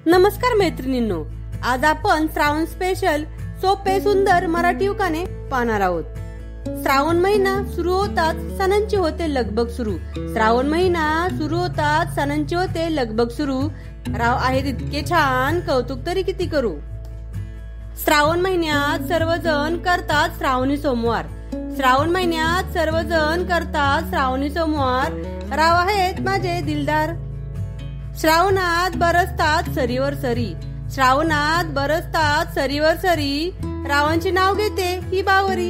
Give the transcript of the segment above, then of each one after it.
नमस्कार मैत्रिणींनो, आज आपण श्रावण स्पेशल सोपे सुंदर मराठी उखाणे पाहणार आहोत। श्रावण महिना सुरू होताच सणांची होते लगबग सुरू। श्रावण महिना सुरू होताच सणांची होते लगबग सुरू। राव आहेत इतके छान, कौतुक तरी किती करू। श्रावण महिन्यात सर्वजण करतात श्रावणी सोमवार। श्रावण महिन्यात सर्वजण करतात श्रावणी सोमवार। राव आहेत माझे दिलदार। श्रावणात बरसतात सरीवर सरी। श्रावणात बरसतात सरीवर सरी। रावांचे नाव घेते ही बावरी।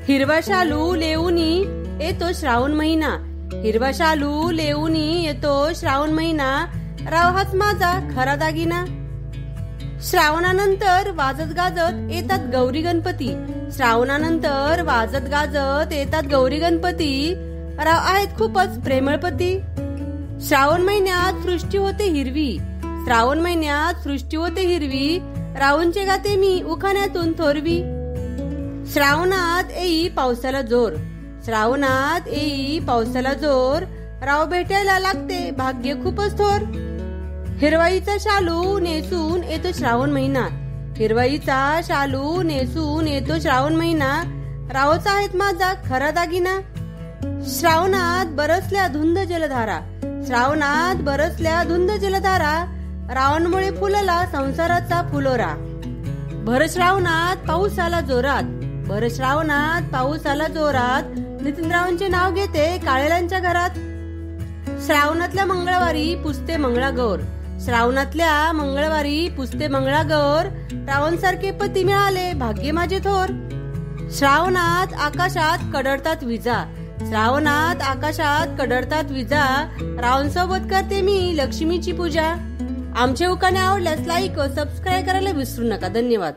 हिरवा शालू लेऊनी येतो श्रावण महिना। हिरवा शालू लेऊनी येतो श्रावण महिना। राव हाच माझा खरा दागिना। श्रावणानंतर वाजत गाजत येतात गौरी गणपती। श्रावणानंतर वाजत गाजत येतात गौरी गणपती। राव आहेत खूपच प्रेमळपती। श्रावण महिन्यात सृष्टी होते हिरवी। श्रावण महिन्यात सृष्टी होते हिरवी। रावूंचे गाते मी उखाण्यातून थोरवी। श्रावणात येई पावसाला जोर। श्रावणात येई पावसाला जोर। राव भेटायला लागते भाग्य खूपच थोर। हिरवाईचा शालू नेसून येतो श्रावण महिना। हिरवाईचा शालू नेसून येतो श्रावण महिना। रावच आहेत माझा खरा दागिना। श्रावणात बरसल्या धुंद जलधारा। श्रावणात बरसल्या धुंद जलधारा। रावांमुळे फुलला संसाराचा फुलोरा। भर श्रावणात पाऊस आला जोरात। भर श्रावणात पाऊस आला जोरात। नितीनरावांचे नाव घेते काळेलांच्या घरात। श्रावणातल्या मंगळवारी पुजते मंगळागौर। श्रावणातल्या मंगळवारी पुजते मंगळागौर। रावांसारखे पती मिळाले भाग्य माझे थोर। श्रावणात आकाशात कडडतात विजा। श्रावणात आकाशात कडडतात विजा। रावांसोबत करते मी लक्ष्मीची पूजा। आमचे उखाणे आवडल्यास लाईक व सबस्क्राईब करायला विसरू नका। धन्यवाद।